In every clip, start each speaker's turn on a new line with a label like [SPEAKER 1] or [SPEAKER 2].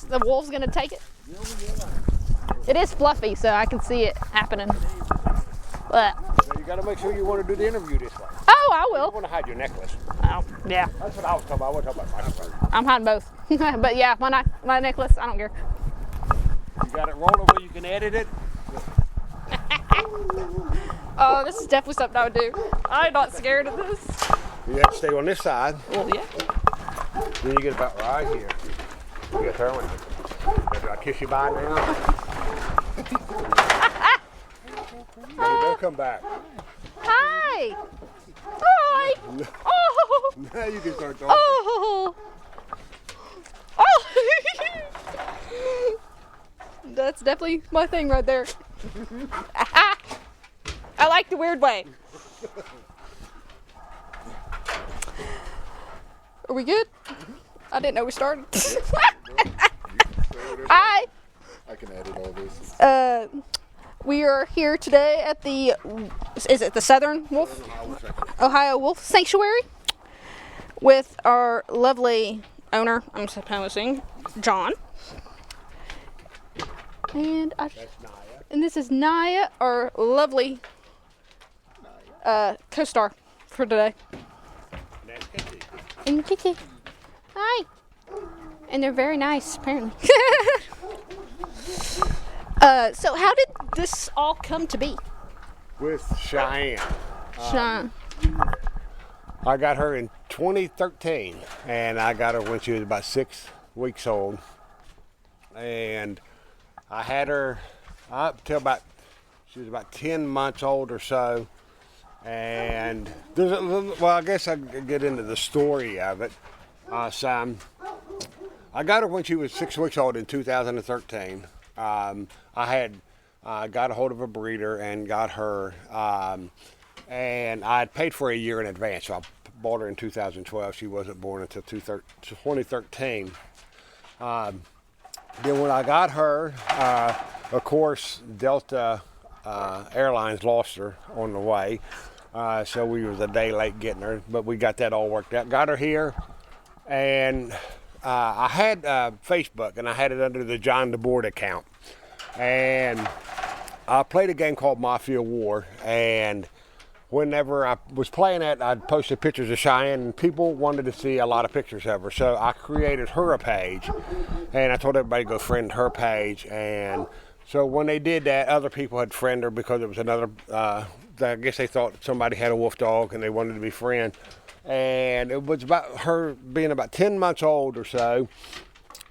[SPEAKER 1] the wolf's gonna take it. It is fluffy, so I can see it happening. But
[SPEAKER 2] So you got to make sure you want to do the interview this way.
[SPEAKER 1] oh, I
[SPEAKER 2] You
[SPEAKER 1] will.
[SPEAKER 2] want to hide your necklace.
[SPEAKER 1] Oh, yeah.
[SPEAKER 2] That's what I was talking about. I wasn't talking about my necklace.
[SPEAKER 1] I'm hiding both. But yeah, my necklace, I don't care.
[SPEAKER 2] You got it rolling where you can edit it.
[SPEAKER 1] Oh, this is definitely something I would do. I'm not scared of this.
[SPEAKER 2] You have to stay on this side.
[SPEAKER 1] Well, yeah.
[SPEAKER 2] Then you get about right here. You get there one. Do I kiss you bye now? They'll come back.
[SPEAKER 1] Hi. Hi. Oh.
[SPEAKER 2] Now you can start talking.
[SPEAKER 1] Oh. Oh. That's definitely my thing right there. I like the weird way. Are we good? I didn't know we started. Hi.
[SPEAKER 3] I can edit all this.
[SPEAKER 1] We are here today at the, is it the Southern Wolf? Ohio Wolf Sanctuary with our lovely owner, I'm supposing, John. And and this is Naya, our lovely co-star for today. And Kitty. Hi. And they're very nice, apparently. So how did this all come to be?
[SPEAKER 2] With Cheyenne.
[SPEAKER 1] Sean.
[SPEAKER 2] I got her in 2013, and I got her when she was about 6 weeks old. And I had her up till she was about 10 months old or so. And there's I guess I could get into the story of it. Sam, I got her when she was 6 weeks old in 2013. I had got a hold of a breeder and got her, and I had paid for a year in advance. So I bought her in 2012. She wasn't born until 2013. Then when I got her, of course, Delta Airlines lost her on the way. So we was a day late getting her, but we got that all worked out. Got her here, and I had Facebook, and I had it under the John DeBoard account. And I played a game called Mafia War, and whenever I was playing it, I'd posted pictures of Cheyenne, and people wanted to see a lot of pictures of her. So I created her a page, and I told everybody to go friend her page. And so when they did that, other people had friended her because it was another, I guess they thought somebody had a wolf dog and they wanted to be friends. And it was about her being about 10 months old or so.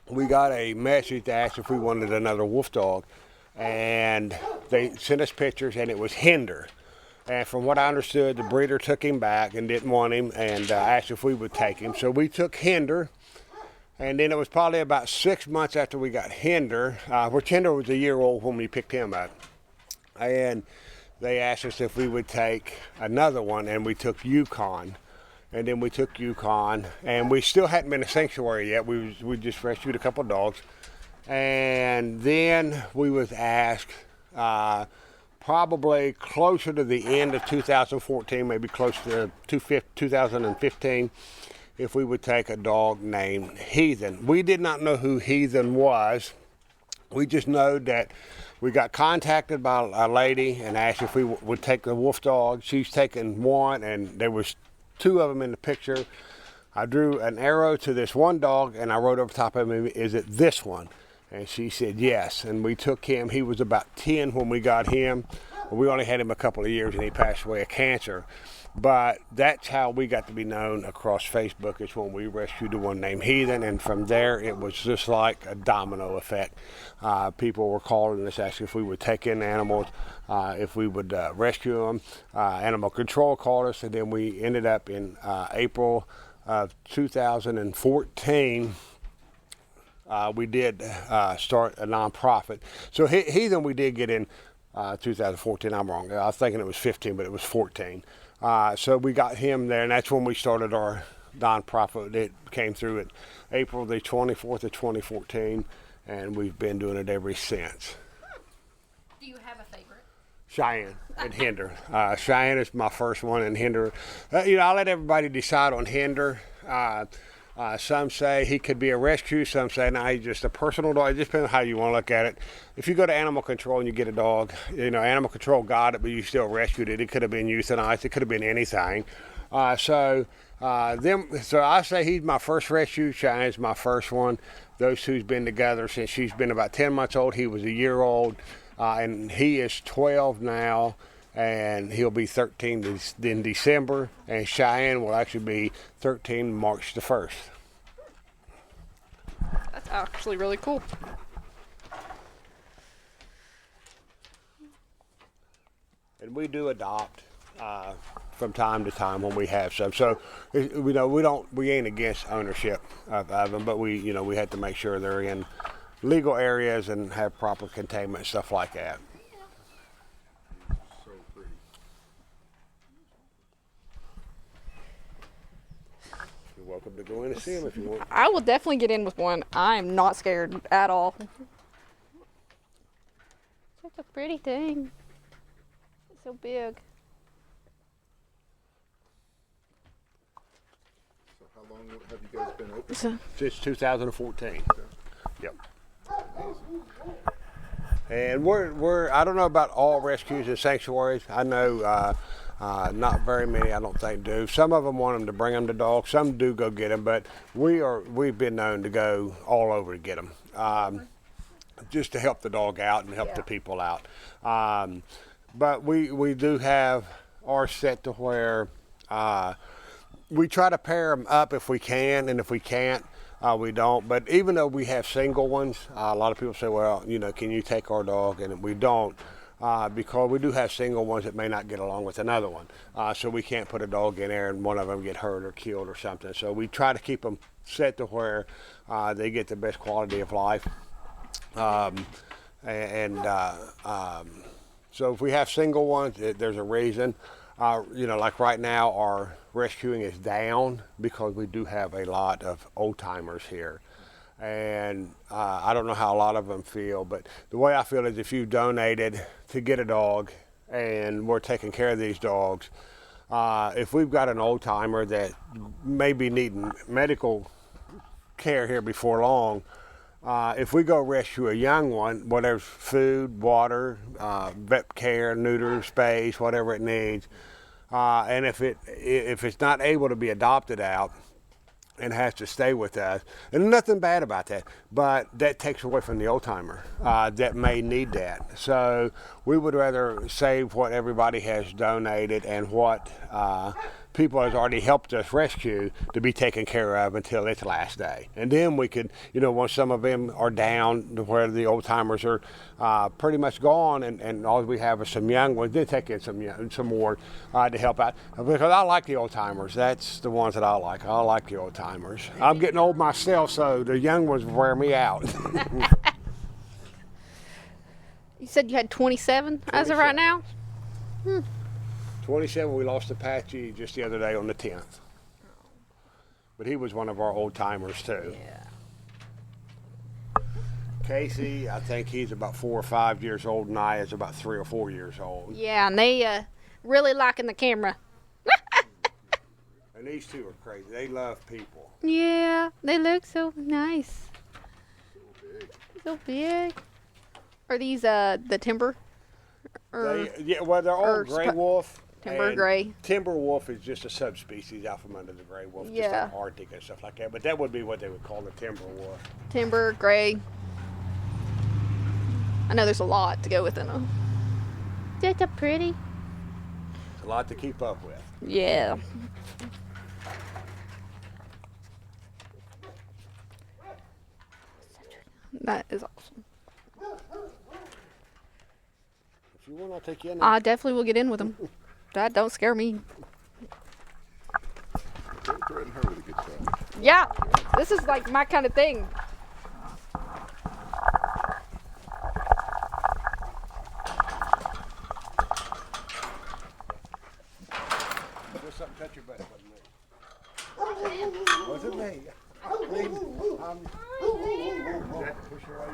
[SPEAKER 2] We got a message to ask if we wanted another wolf dog. And they sent us pictures, and it was Hinder. And from what I understood, the breeder took him back and didn't want him, and asked if we would take him. So we took Hinder. And then it was probably about 6 months after we got Hinder, which Hinder was a year old when we picked him up. And they asked us if we would take another one, and we took Yukon. And then we took Yukon, and we still hadn't been a sanctuary yet. We just rescued a couple of dogs. And then we was asked probably closer to the end of 2014, maybe close to 2015, if we would take a dog named Heathen. We did not know who Heathen was. We just know that we got contacted by a lady and asked if we would take the wolf dog. She's taken one, and there was two of them in the picture. I drew an arrow to this one dog, and I wrote over top of him, "Is it this one?" And she said yes, and we took him. He was about 10 when we got him. We only had him a couple of years, and he passed away of cancer. But that's how we got to be known across Facebook, is when we rescued the one named Heathen, and from there it was just like a domino effect. People were calling us asking if we would take in animals, if we would rescue them. Animal control called us, and then we ended up in April of 2014. We did start a nonprofit. So Heathen we did get in 2014. I'm wrong. I was thinking it was 15, but it was 14. So we got him there, and that's when we started our nonprofit. It came through at April the 24th of 2014, and we've been doing it ever since.
[SPEAKER 1] Do you have a favorite?
[SPEAKER 2] Cheyenne and Hinder. Cheyenne is my first one, and Hinder, I let everybody decide on Hinder. Some say he could be a rescue. Some say, no, he's just a personal dog. It just depends on how you want to look at it. If you go to animal control and you get a dog, animal control got it, but you still rescued it. It could have been euthanized. It could have been anything. So I say he's my first rescue. Cheyenne's my first one. Those two's been together since she's been about 10 months old. He was a year old, and he is 12 now, and he'll be 13 in December, and Cheyenne will actually be 13 March the 1st.
[SPEAKER 1] That's actually really cool.
[SPEAKER 2] And we do adopt from time to time when we have some. So we ain't against ownership of them, but we have to make sure they're in legal areas and have proper containment and stuff like that.
[SPEAKER 3] So pretty.
[SPEAKER 2] You're welcome to go in and see them if you want.
[SPEAKER 1] I will definitely get in with one. I am not scared at all. Such a pretty thing. It's so big.
[SPEAKER 3] So how long have you guys been open?
[SPEAKER 2] Since 2014. Yep. And we're I don't know about all rescues and sanctuaries. I know not very many, I don't think, do. Some of them want them to bring them to dogs. Some do go get them, but we've been known to go all over to get them, just to help the dog out and help the people out. But we do have ours set to where we try to pair them up if we can, and if we can't, we don't. But even though we have single ones, a lot of people say, well, can you take our dog? And we don't, because we do have single ones that may not get along with another one. So we can't put a dog in there and one of them get hurt or killed or something. So we try to keep them set to where they get the best quality of life. So if we have single ones, there's a reason. Like right now, our rescuing is down because we do have a lot of old timers here. And I don't know how a lot of them feel, but the way I feel is if you donated to get a dog and we're taking care of these dogs, if we've got an old timer that may be needing medical care here before long, if we go rescue a young one, whatever's food, water, vet care, neuter, space, whatever it needs, and if it's not able to be adopted out and has to stay with us, and there's nothing bad about that, but that takes away from the old timer that may need that. So we would rather save what everybody has donated and what people has already helped us rescue to be taken care of until its last day. And then we could, once some of them are down to where the old timers are pretty much gone and all we have is some young ones, then take in some more to help out. Because I like the old timers. That's the ones that I like. I like the old timers. I'm getting old myself, so the young ones wear me out.
[SPEAKER 1] You said you had 27 as of right now?
[SPEAKER 2] 27, we lost Apache just the other day on the 10th. But he was one of our old timers too.
[SPEAKER 1] Yeah.
[SPEAKER 2] Casey, I think he's about 4 or 5 years old, and I is about 3 or 4 years old.
[SPEAKER 1] Yeah, and they really liking the camera.
[SPEAKER 2] And these two are crazy. They love people.
[SPEAKER 1] Yeah, they look so nice. So big. Are these the timber?
[SPEAKER 2] They're all gray wolf.
[SPEAKER 1] Timber gray.
[SPEAKER 2] Timber wolf is just a subspecies out from under the gray wolf, just like Arctic and stuff like that. But that would be what they would call the timber wolf.
[SPEAKER 1] Timber, gray. I know there's a lot to go with them. They're so pretty.
[SPEAKER 2] It's a lot to keep up with.
[SPEAKER 1] Yeah. That is awesome.
[SPEAKER 2] If you want, I'll take you in.
[SPEAKER 1] I definitely will get in with them. That don't scare me.
[SPEAKER 3] Don't threaten her with a good shot.
[SPEAKER 1] Yeah, this is like my kind of thing.
[SPEAKER 2] Just something touch your butt. Wasn't me. Push her away.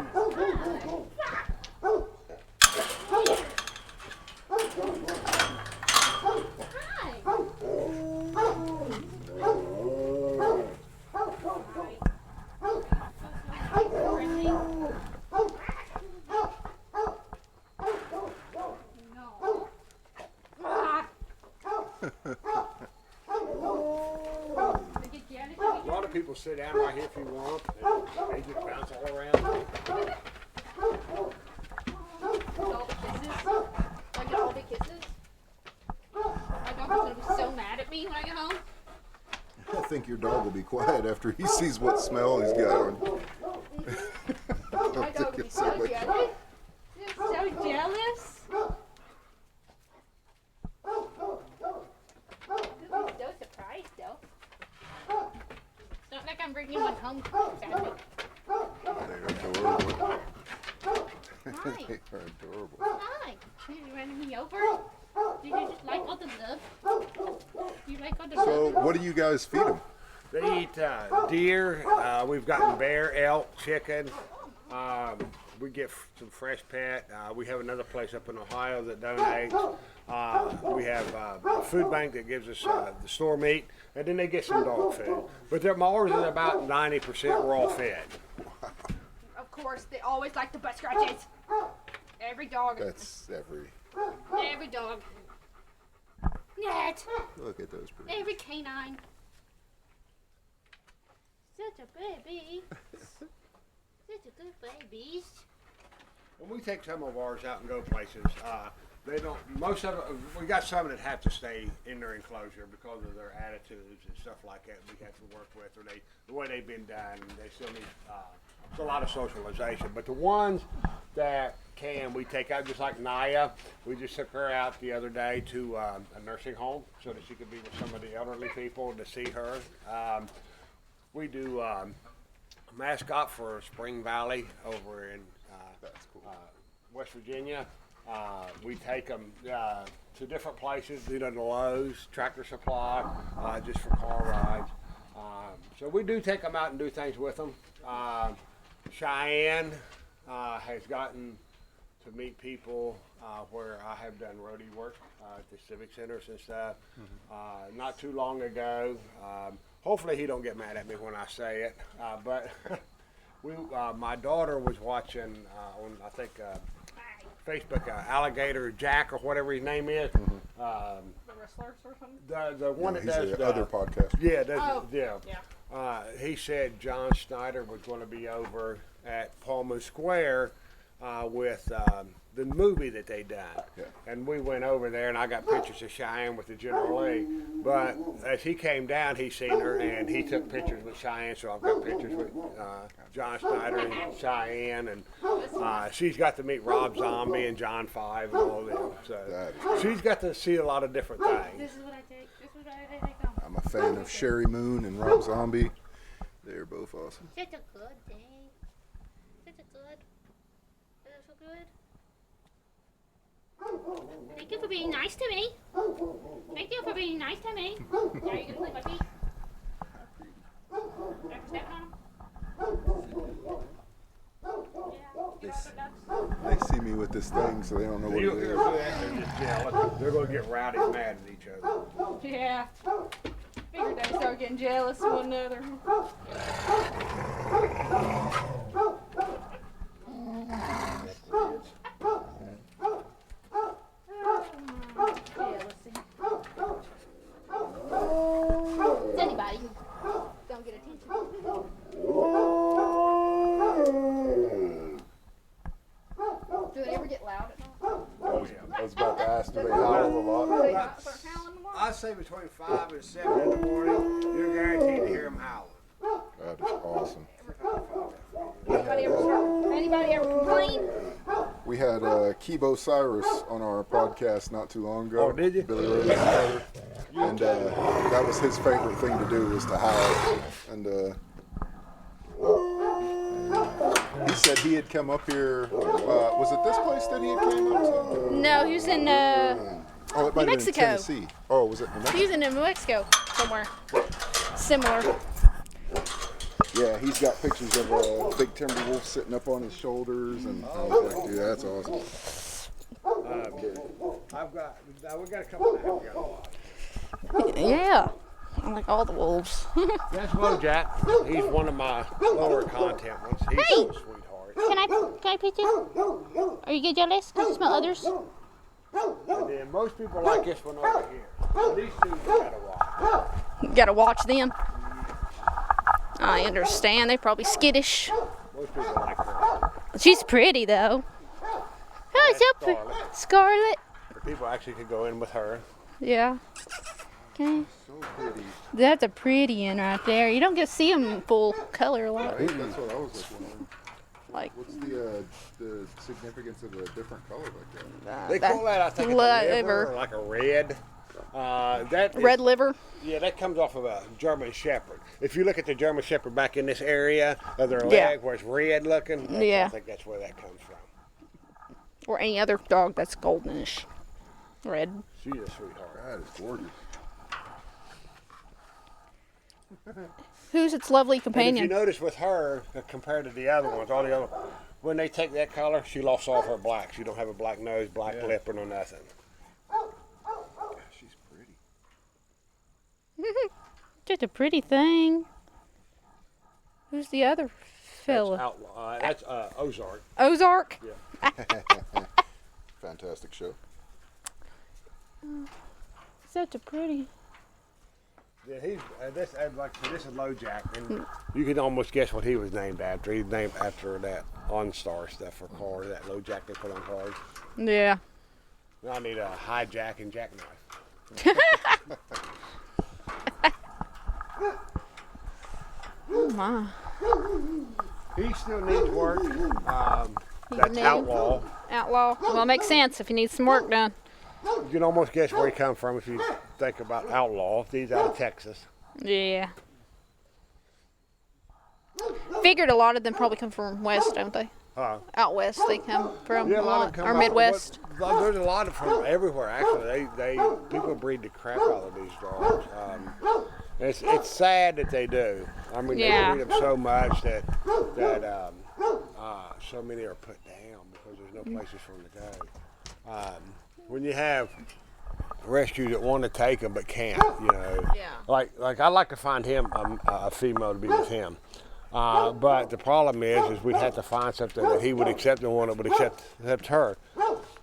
[SPEAKER 2] sit down right here if you want. And they just bounce all around.
[SPEAKER 1] All the kisses. I get all the kisses. My dog is gonna be so mad at me when I get home.
[SPEAKER 3] I think your dog will be quiet after he sees what smell he's got on.
[SPEAKER 1] My dog will be so jealous. He's so jealous. He'll be so surprised though. It's not like I'm bringing one home. Sadly.
[SPEAKER 3] They're adorable.
[SPEAKER 1] Hi.
[SPEAKER 3] They are adorable.
[SPEAKER 1] Hi. You running me over? Did you just like all the love? You like all the
[SPEAKER 3] So,
[SPEAKER 1] love?
[SPEAKER 3] what do you guys feed them?
[SPEAKER 2] They eat deer. We've gotten bear, elk, chicken. We get some fresh pet. We have another place up in Ohio that donates. We have a food bank that gives us the store meat, and then they get some dog food. But their mowers is about 90% raw fed.
[SPEAKER 1] Of course, they always like the butt scratches. Every dog.
[SPEAKER 3] That's
[SPEAKER 1] Every dog. Net.
[SPEAKER 3] Look at those pretty.
[SPEAKER 1] Every canine. Such a baby. Such a good baby.
[SPEAKER 2] When we take some of ours out and go places, they don't. Most of it, we got some that have to stay in their enclosure because of their attitudes and stuff like that. We have to work with, or the way they've been done. They still need. It's a lot of socialization. But the ones that we take out, just like Naya. We just took her out the other day to a nursing home so that she could be with some of the elderly people to see her. We do mascot for Spring Valley over in
[SPEAKER 3] That's cool.
[SPEAKER 2] West Virginia. We take them to different places, do them to Lowe's, Tractor Supply, just for car rides. So we do take them out and do things with them. Cheyenne has gotten to meet people where I have done roadie work at the civic centers and stuff. Not too long ago. Hopefully he don't get mad at me when I say it, but my daughter was watching on, I think, Facebook, Alligator Jack or whatever his name is.
[SPEAKER 1] The wrestlers or something?
[SPEAKER 2] The one that
[SPEAKER 3] He's
[SPEAKER 2] does
[SPEAKER 3] the other podcast.
[SPEAKER 2] Yeah,
[SPEAKER 1] Yeah.
[SPEAKER 2] he said John Snyder was going to be over at Palmer Square with the movie that they done.
[SPEAKER 3] Yeah.
[SPEAKER 2] And we went over there, and I got pictures of Cheyenne with the General Lee. But as he came down, he seen her, and he took pictures with Cheyenne, so I've got pictures with John Snyder and Cheyenne, and she's got to meet Rob Zombie and John Five and all of them. So she's got to see a lot of different things.
[SPEAKER 1] This is what I take. This is what I take home.
[SPEAKER 3] I'm a fan of Sherry Moon and Rob Zombie. They're both awesome.
[SPEAKER 1] Such a good day. Such a good. That's so good. Thank you for being nice to me. Thank you for being nice to me. Are you going to lick my feet? After stepping on them?
[SPEAKER 3] They see me with this thing, so they don't know what it is.
[SPEAKER 2] They're just jealous. They're going to get rowdy and mad at each other.
[SPEAKER 1] Yeah. Figured they'd start getting jealous of one another. It's anybody who don't get attention. Do it ever get loud at night?
[SPEAKER 3] I was about to ask, do they howl a lot?
[SPEAKER 1] Do they not start howling tomorrow?
[SPEAKER 2] I say between 5 and 7 in the morning, you're guaranteed to hear them howling.
[SPEAKER 3] That is awesome.
[SPEAKER 1] Anybody ever complain?
[SPEAKER 3] We had Kibo Cyrus on our podcast not too long ago.
[SPEAKER 2] Oh, did you?
[SPEAKER 3] Billy Ray's brother. And that was his favorite thing to do was to howl. And he said he had come up here. Was it this place that he had came up to?
[SPEAKER 1] No, he was in
[SPEAKER 3] Oh, it might have been in
[SPEAKER 1] Mexico.
[SPEAKER 3] Tennessee. Oh, was it New Mexico?
[SPEAKER 1] he was in New Mexico somewhere. Similar.
[SPEAKER 3] Yeah, he's got pictures of a big timber wolf sitting up on his shoulders, and I was like, dude, that's awesome.
[SPEAKER 2] We got a couple of
[SPEAKER 1] Yeah. I like all the wolves.
[SPEAKER 2] That's Bojack. He's one of my lower content ones. He's
[SPEAKER 1] Hey!
[SPEAKER 2] a sweetheart.
[SPEAKER 1] Can I pet you? Are you get jealous? Because you smell others?
[SPEAKER 2] And then most people like this one over here. These two you gotta watch.
[SPEAKER 1] You gotta watch them. I understand. They're probably skittish.
[SPEAKER 2] Most people like her.
[SPEAKER 1] She's pretty though. Oh, so
[SPEAKER 2] Scarlet.
[SPEAKER 1] Scarlet.
[SPEAKER 2] People actually could go in with her.
[SPEAKER 1] Yeah. Okay.
[SPEAKER 3] So pretty.
[SPEAKER 1] That's a pretty one right there. You don't get to see them full color a lot.
[SPEAKER 3] Right? That's what I was looking at.
[SPEAKER 1] Like
[SPEAKER 3] What's the significance of a different color like that?
[SPEAKER 2] They call that, I think, a liver, or like a red.
[SPEAKER 1] Red liver.
[SPEAKER 2] Yeah, that comes off of a German Shepherd. If you look at the German Shepherd back in this area of their
[SPEAKER 1] Yeah.
[SPEAKER 2] leg where it's red looking,
[SPEAKER 1] Yeah.
[SPEAKER 2] I think that's where that comes from.
[SPEAKER 1] Or any other dog that's goldenish. Red.
[SPEAKER 2] She's a sweetheart.
[SPEAKER 3] That is gorgeous.
[SPEAKER 1] Who's its lovely
[SPEAKER 2] And if
[SPEAKER 1] companion?
[SPEAKER 2] you notice with her, compared to the other ones, all the other, when they take that color, she lost all her black. She don't have a black nose, black lip, or no nothing.
[SPEAKER 3] Gosh, she's pretty.
[SPEAKER 1] Just a pretty thing. Who's the other fella?
[SPEAKER 2] That's Ozark.
[SPEAKER 1] Ozark?
[SPEAKER 2] Yeah.
[SPEAKER 3] Fantastic show.
[SPEAKER 1] Such a pretty.
[SPEAKER 2] Yeah, he's this is Low Jack, and you can almost guess what he was named after. He's named after that OnStar stuff for cars, that Low Jack they put on cars.
[SPEAKER 1] Yeah.
[SPEAKER 2] Now I need a high jack and jackknife.
[SPEAKER 1] Oh my.
[SPEAKER 2] He still needs work.
[SPEAKER 1] He's
[SPEAKER 2] That's
[SPEAKER 1] new.
[SPEAKER 2] Outlaw.
[SPEAKER 1] Outlaw. Well, it makes sense if he needs some work done.
[SPEAKER 2] You can almost guess where he comes from if you think about Outlaw. He's out of Texas.
[SPEAKER 1] Yeah. Figured a lot of them probably come from west, don't they? Out west they come from
[SPEAKER 2] Yeah,
[SPEAKER 1] a lot,
[SPEAKER 2] come
[SPEAKER 1] or
[SPEAKER 2] out-
[SPEAKER 1] Midwest.
[SPEAKER 2] but there's a lot of from everywhere actually. They people breed the crap out of these dogs. It's sad that they do. I mean,
[SPEAKER 1] Yeah.
[SPEAKER 2] they breed them so much that so many are put down because there's no places for them to go. When you have rescues that want to take them but can't,
[SPEAKER 1] Yeah.
[SPEAKER 2] like I'd like to find him a female to be with him. But the problem is we'd have to find something that he would accept and one that would accept her.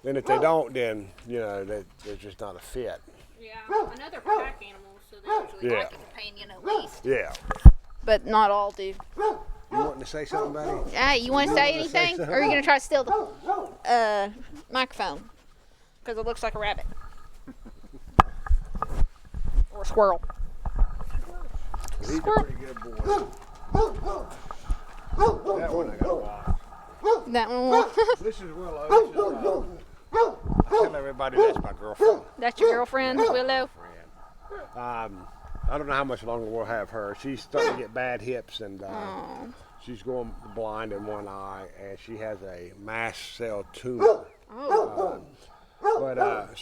[SPEAKER 2] And if they don't, then they're just not a fit.
[SPEAKER 1] Yeah. Another pack animal, so they usually
[SPEAKER 2] Yeah.
[SPEAKER 1] like a companion at least.
[SPEAKER 2] Yeah.
[SPEAKER 1] But not all do.
[SPEAKER 2] You wanting to say something, buddy?
[SPEAKER 1] Hey, you want to say
[SPEAKER 2] wanna say
[SPEAKER 1] anything?
[SPEAKER 2] something?
[SPEAKER 1] Or are you going to try to steal the microphone? Because it looks like a rabbit. Or a squirrel.
[SPEAKER 2] He's a pretty good boy. That one I got a lot.
[SPEAKER 1] That one.
[SPEAKER 2] This is Willow. I tell everybody that's my girlfriend.
[SPEAKER 1] That's your girlfriend, Willow?
[SPEAKER 2] I don't know how much longer we'll have her. She's starting to get bad hips, and she's going blind in one eye, and she has a mast cell tumor.
[SPEAKER 1] Oh.
[SPEAKER 2] But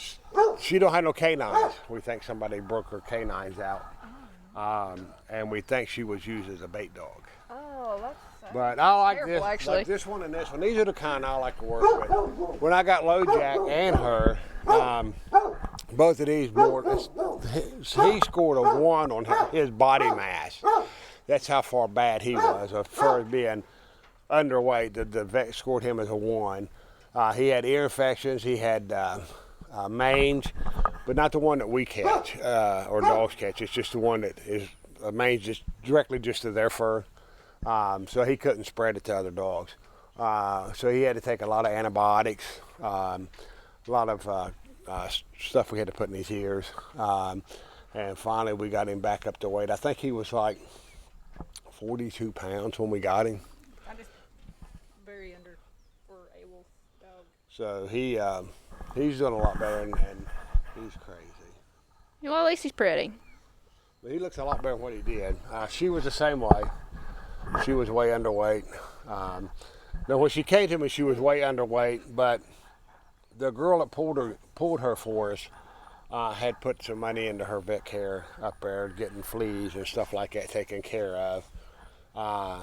[SPEAKER 2] she don't have no canines. We think somebody broke her canines out, and we think she was used as a bait dog.
[SPEAKER 1] Oh, that's
[SPEAKER 2] But I like
[SPEAKER 1] terrible,
[SPEAKER 2] this,
[SPEAKER 1] actually.
[SPEAKER 2] like this one and this one. These are the kind I like to work with. When I got Low Jack and her, both of these he scored a 1 on his body mass. That's how far bad he was as far as being underweight. The vet scored him as a 1. He had ear infections. He had mange, but not the one that we catch or dogs catch. It's just the one that is mange just directly just to their fur. So he couldn't spread it to other dogs. So he had to take a lot of antibiotics, a lot of stuff we had to put in his ears. And finally we got him back up to weight. I think he was like 42 pounds when we got him.
[SPEAKER 1] I'm just very under for a wolf dog.
[SPEAKER 2] So he's doing a lot better, and he's crazy.
[SPEAKER 1] Well, at least he's pretty.
[SPEAKER 2] But he looks a lot better than what he did. She was the same way. She was way underweight. Now, when she came to me, she was way underweight, but the girl that pulled her for us had put some money into her vet care up there, getting fleas and stuff like that taken care of.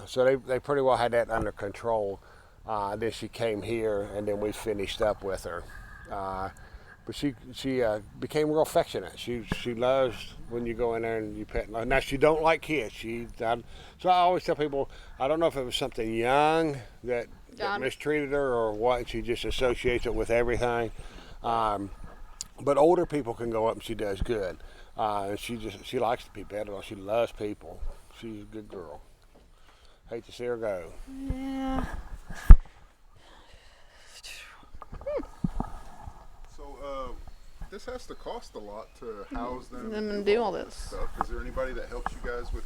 [SPEAKER 2] So they pretty well had that under control. Then she came here, and then we finished up with her. But she became real affectionate. She loves when you go in there and you pet. Now she don't like kids. So I always tell people, I don't know if it was something young that mistreated her or what. She just associates it with everything. But older people can go up and she does good. And she likes to be petted on. She loves people. She's a good girl. hate to see her go.
[SPEAKER 1] Yeah.
[SPEAKER 3] So, this has to cost a lot to house them
[SPEAKER 1] And do all this
[SPEAKER 3] stuff. Is there anybody that helps you guys with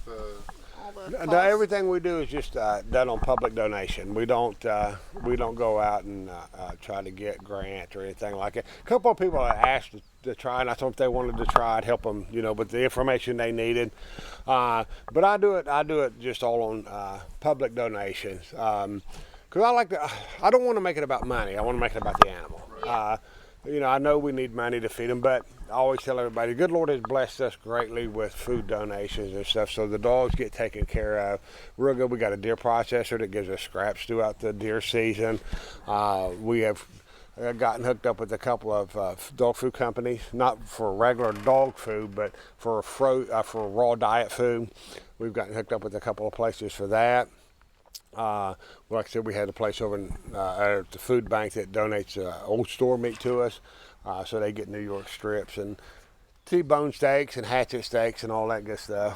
[SPEAKER 1] all the
[SPEAKER 2] No,
[SPEAKER 1] costs.
[SPEAKER 2] everything we do is just done on public donation. We don't go out and try to get grants or anything like that. A couple of people have asked to try, and I told them if they wanted to try, I'd help them, with the information they needed. But I do it just all on public donations. Because I don't want to make it about money. I want to make it about the animal. I know we need money to feed them, but I always tell everybody, the good Lord has blessed us greatly with food donations and stuff, so the dogs get taken care of real good. We got a deer processor that gives us scraps throughout the deer season. We have gotten hooked up with a couple of dog food companies, not for regular dog food, but for raw diet food. We've gotten hooked up with a couple of places for that. Like I said, we had a place over at the food bank that donates old store meat to us, so they get New York strips and T-bone steaks and hatchet steaks and all that good stuff.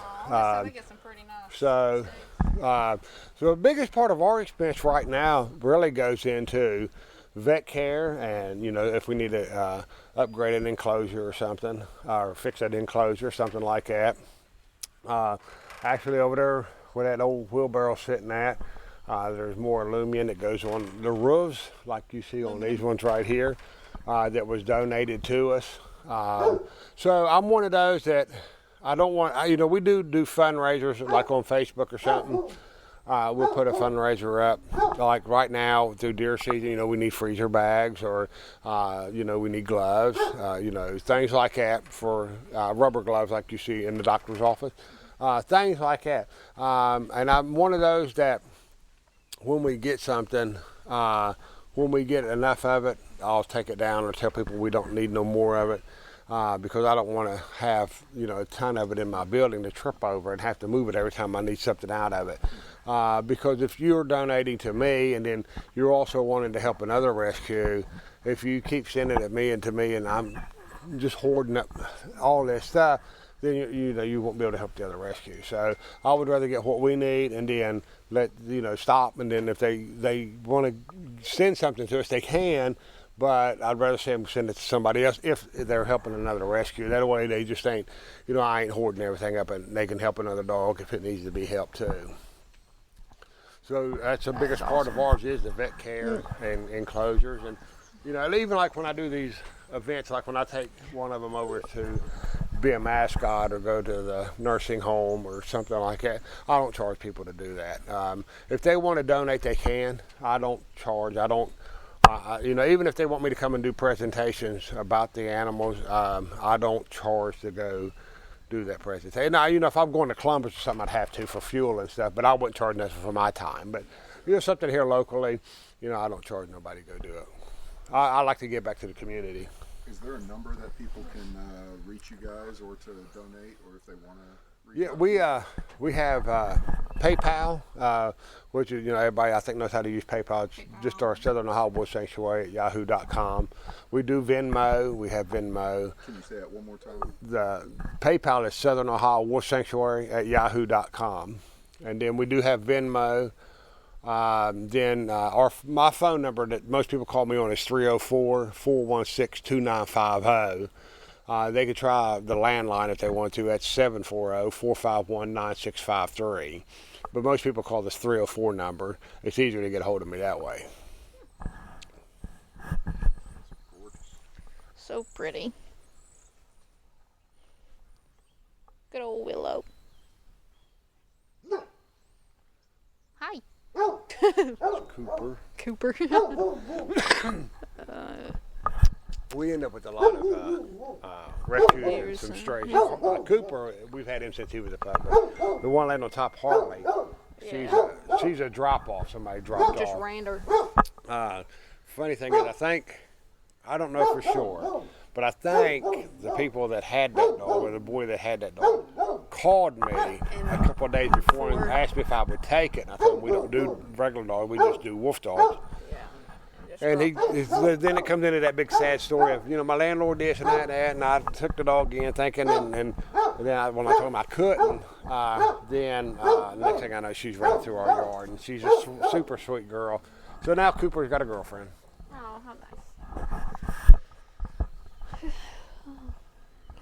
[SPEAKER 1] They get some pretty nice.
[SPEAKER 2] So the biggest part of our expense right now really goes into vet care, and if we need to upgrade an enclosure or something, or fix that enclosure, something like that. Actually, over there where that old wheelbarrow sitting at, there's more aluminum that goes on the roofs, like you see on these ones right here, that was donated to us. So I'm one of those that I don't want, we do fundraisers like on Facebook or something. We'll put a fundraiser up, like right now through deer season, we need freezer bags, or, we need gloves, things like that, for rubber gloves like you see in the doctor's office, things like that. And I'm one of those that when we get something, when we get enough of it, I'll take it down or tell people we don't need no more of it. Because I don't want to have, a ton of it in my building to trip over and have to move it every time I need something out of it. Because if you're donating to me and then you're also wanting to help another rescue, if you keep sending it to me and I'm just hoarding up all this stuff, then you won't be able to help the other rescue. So I would rather get what we need and then let stop, and then if they want to send something to us, they can. But I'd rather send it to somebody else if they're helping another rescue. That way they just ain't, I ain't hoarding everything up, and they can help another dog if it needs to be helped too. So that's the biggest part of ours is the vet care and enclosures. And, even like when I do these events, like when I take one of them over to be a mascot or go to the nursing home or something like that, I don't charge people to do that. If they want to donate, they can. I don't charge. I don't. Even if they want me to come and do presentations about the animals, I don't charge to go do that presentation. Now, if I'm going to Columbus or something, I'd have to for fuel and stuff, but I wouldn't charge nothing for my time. But, something here locally, I don't charge nobody to go do it. I like to give back to the community.
[SPEAKER 3] Is there a number that people can reach you guys or to donate, or if they want to reach out?
[SPEAKER 2] We have PayPal, which is, everybody I think knows how to use PayPal. It's just our Southern Ohio Wolf Sanctuary at yahoo.com. We do Venmo. We have Venmo.
[SPEAKER 3] Can you say that one more time?
[SPEAKER 2] The PayPal is Southern Ohio Wolf Sanctuary at yahoo.com. And then we do have Venmo. Then my phone number that most people call me on is 304-416-2950. They could try the landline if they want to. That's 740-451-9653. But most people call this 304 number. It's easier to get a hold of me that way.
[SPEAKER 1] So pretty. Good old Willow. Hi.
[SPEAKER 2] Cooper. We end up with a lot of rescues and some strays. Cooper, we've had him since he was a puppy. The one laying on top, Harley, she's a drop-off. Somebody dropped
[SPEAKER 1] Just
[SPEAKER 2] off.
[SPEAKER 1] ran her.
[SPEAKER 2] Funny thing is, I don't know for sure, but I think the people that had that dog, or the boy that had that dog, called me a couple of days before and asked me if I would take it. And I told him we don't do regular dogs, we just do wolf dogs. And then it comes into that big sad story of, my landlord this and that, and I took the dog in thinking, and And then when I told him I couldn't, then next thing I know, she's running through our yard, and she's a super sweet girl. So now Cooper's got a girlfriend.
[SPEAKER 1] Oh, how nice.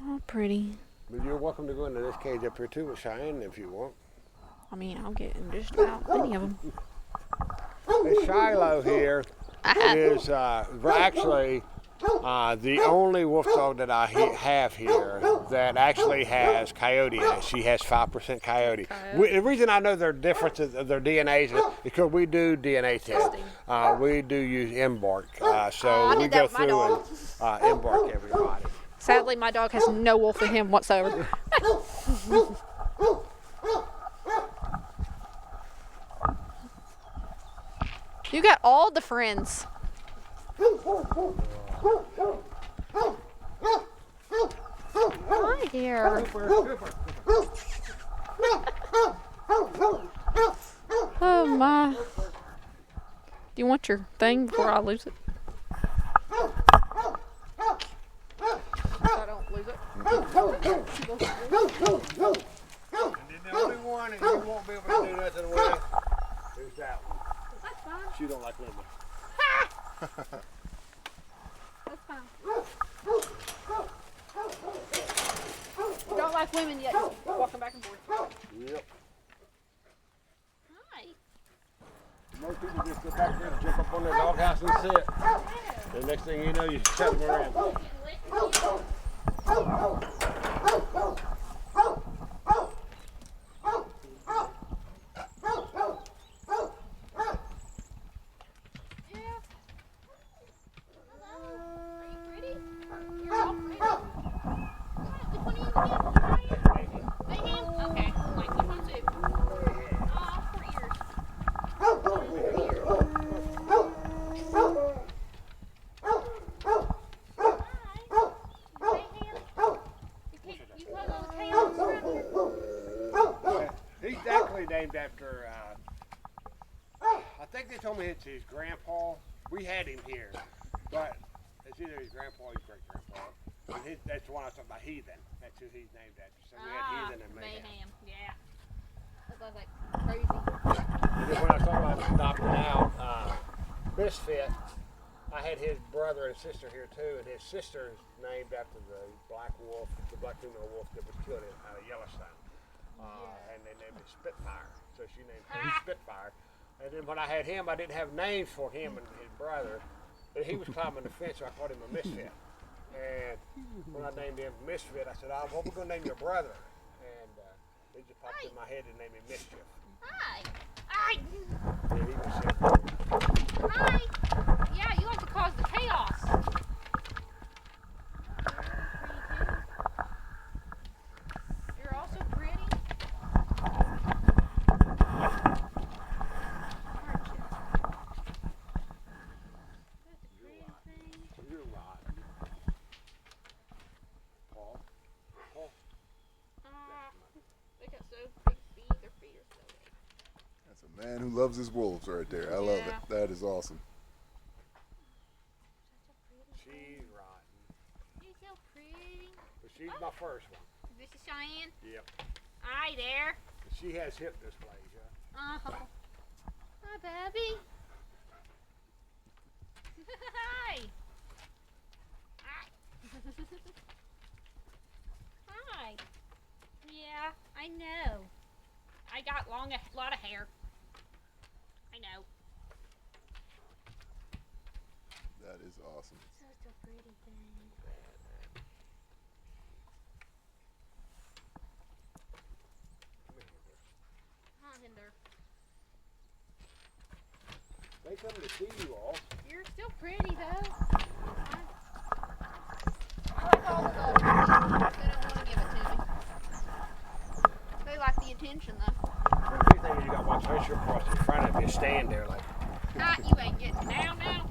[SPEAKER 1] Oh, pretty.
[SPEAKER 2] But you're welcome to go into this cage up here too with Cheyenne if you want.
[SPEAKER 1] I mean, I'll get in just about any of them.
[SPEAKER 2] And Shiloh here is actually the only wolf dog that I have here that actually has coyote in it. She has 5% coyote. The reason I know their differences of their DNAs is because we do DNA testing. We do use embark. So we go through and embark everybody.
[SPEAKER 1] Sadly, my dog has no wolf in him whatsoever. You got all the friends. Hi there. Oh my. Do you want your thing before I lose it? I don't lose it.
[SPEAKER 2] And then the only one that you won't be able to do nothing with is that one.
[SPEAKER 1] That's fine.
[SPEAKER 2] She don't like living.
[SPEAKER 1] That's fine. Don't like women yet. Walking back and forth.
[SPEAKER 2] Yep.
[SPEAKER 1] Hi.
[SPEAKER 2] Most people just sit back there and jump up on their doghouse and sit. The next thing you know, you shut them around. He's actually named after, I think they told me it's his grandpa. We had him here, but it's either his grandpa or his great-grandpa. And that's the one I was talking about, Heathen. That's who he's named after. So we had Heathen and Mayhem.
[SPEAKER 1] Yeah. That sounds like crazy.
[SPEAKER 2] And then when I was talking about adopting out Misfit, I had his brother and sister here too, and his sister is named after the black wolf, the black female wolf that was killed out of Yellowstone. And they named it Spitfire. So she named him Spitfire. And then when I had him, I didn't have names for him and his brother, but he was climbing the fence, so I called him a Misfit. And when I named him Misfit, I said, what we're going to name your brother? And it just popped in my head and named him Mischief.
[SPEAKER 1] Hi. Hi.
[SPEAKER 2] And he was sick.
[SPEAKER 1] Hi. Yeah, you like to cause the chaos. You're also pretty.
[SPEAKER 2] You're right. Paul?
[SPEAKER 1] They got so big feet. Their feet are so big.
[SPEAKER 3] That's a man who loves his wolves right there. I love it. That is awesome.
[SPEAKER 2] She's rotten.
[SPEAKER 1] She's so pretty.
[SPEAKER 2] But she's my first one.
[SPEAKER 1] This is Cheyenne.
[SPEAKER 2] Yep.
[SPEAKER 1] Hi there.
[SPEAKER 2] She has hip dysplasia.
[SPEAKER 1] Hi, baby. Hi. Hi. Hi. Yeah, I know. I got a lot of hair. I know.
[SPEAKER 3] That is awesome.
[SPEAKER 1] Such a pretty thing. Hi, Hinder.
[SPEAKER 2] They come to see you all.
[SPEAKER 1] You're still pretty, though. I like all the dogs. They don't want to give it to me. They like the attention, though.
[SPEAKER 2] The big thing is you got to watch her across in front of you, stand there like.
[SPEAKER 1] Ah, you ain't getting down now.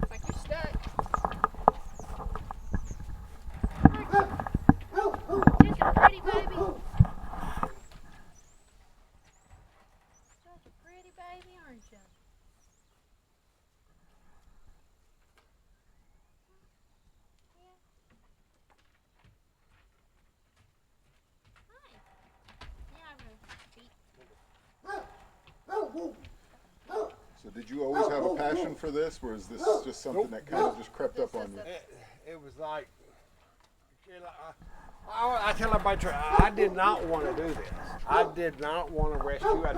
[SPEAKER 1] It's like you're stuck. Just a pretty baby. Such a pretty baby, aren't you?
[SPEAKER 3] So did you always have a passion for this, or is this just something that kind of just crept up on you?
[SPEAKER 2] It was like, I tell everybody, I did not want to do this. I did not want to rescue. I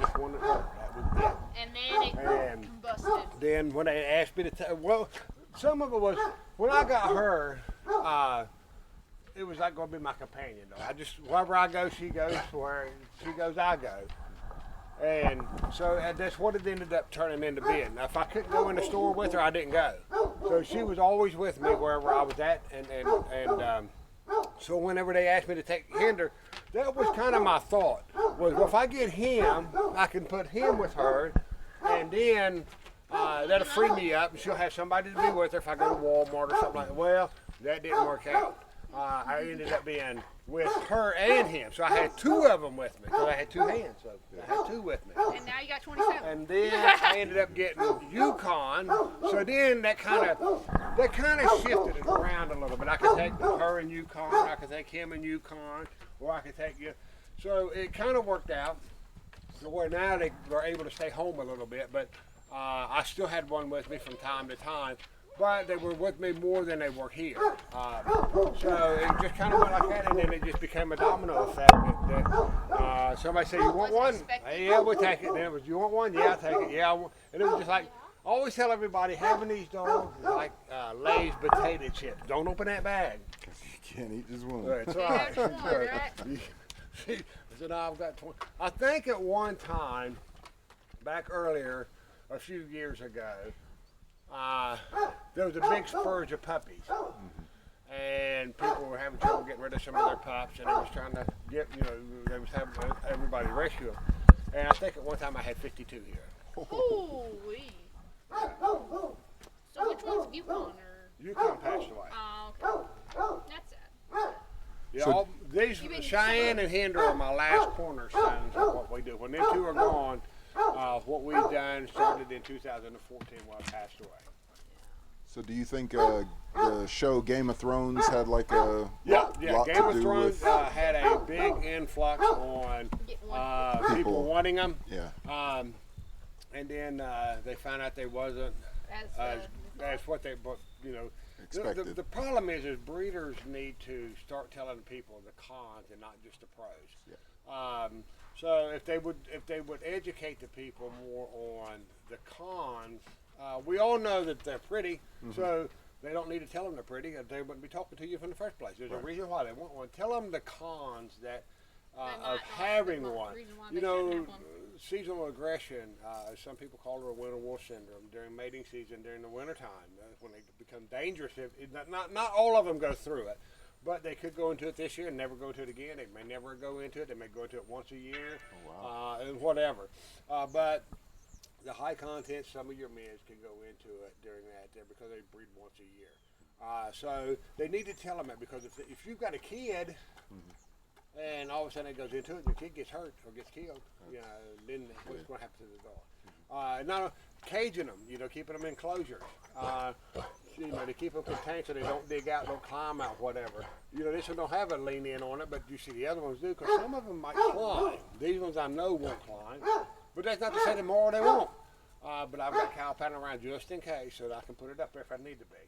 [SPEAKER 2] just wanted her. That was it.
[SPEAKER 1] And then it combusted.
[SPEAKER 2] Then when they asked me to, well, some of it was when I got her. It was like going to be my companion. Though. Wherever I go, she goes. Where she goes, I go. And so that's what it ended up turning into being. Now, if I couldn't go in the store with her, I didn't go. So she was always with me wherever I was at. And so whenever they asked me to take Hinder, that was kind of my thought. Was, well, if I get him, I can put him with her, and then that'll free me up, and she'll have somebody to be with her if I go to Walmart or something like that. Well, that didn't work out. I ended up being with her and him. So I had two of them with me. So I had two hands. So I had two with me.
[SPEAKER 1] And now you got 27.
[SPEAKER 2] And then I ended up getting Yukon. So then that kind of shifted it around a little bit. I could take her and Yukon. I could take him and Yukon. Or I could take you. So it kind of worked out. So where now they were able to stay home a little bit. But I still had one with me from time to time. But they were with me more than they were here. So it just kind of went like that, and then it just became a domino effect. That somebody said, you want one? Yeah, we'll take it. Then it was, you want one? Yeah, I'll take it. Yeah, and it was just like, I always tell everybody, having these dogs is like Lay's potato chips. Don't open that bag.
[SPEAKER 3] You can't eat just one.
[SPEAKER 2] It's all right. So now I've got 20. I think at one time, back earlier, a few years ago, there was a big spurge of puppies, and people were having trouble getting rid of some of their pups, and they was trying to get, they was having everybody rescue them. And I think at one time I had 52 here.
[SPEAKER 1] Holy. So which one's Yukon or?
[SPEAKER 2] Yukon passed away.
[SPEAKER 1] Okay. That's sad.
[SPEAKER 2] Yeah,
[SPEAKER 3] So,
[SPEAKER 2] these Cheyenne and Hinder are my last cornerstones of what we do. When them two are gone, what we've done started in 2014 when I passed away.
[SPEAKER 3] So do you think the show Game of Thrones had like a lot
[SPEAKER 2] Game
[SPEAKER 3] to
[SPEAKER 2] of
[SPEAKER 3] do
[SPEAKER 2] Thrones
[SPEAKER 3] with
[SPEAKER 2] had a big influx on people wanting them.
[SPEAKER 3] Yeah.
[SPEAKER 2] And then they found out they wasn't as what they,
[SPEAKER 3] Expected.
[SPEAKER 2] The problem is breeders need to start telling people the cons and not just the pros.
[SPEAKER 3] Yeah.
[SPEAKER 2] So if they would educate the people more on the cons, we all know that they're pretty, so they don't need to tell them they're pretty. They wouldn't be talking to you from the first place. There's a reason why they want one. Tell them the cons that of having one. Seasonal aggression. Some people call it a winter wolf syndrome during mating season during the wintertime when they become dangerous. Not all of them go through it. But they could go into it this year and never go into it again. They may never go into it. They may go into it once a year, and whatever. But the high content, some of your males can go into it during that there because they breed once a year. So they need to tell them that, because if you've got a kid and all of a sudden it goes into it and the kid gets hurt or gets killed, then what's going to happen to the dog? Not caging them, keeping them in closures. They keep them contained so they don't dig out, don't climb out, whatever. This one don't have a lean in on it, but you see the other ones do, because some of them might climb. These ones I know won't climb, but that's not to say tomorrow they won't. But I've got cow pattern around just in case, so that I can put it up there if I need to be.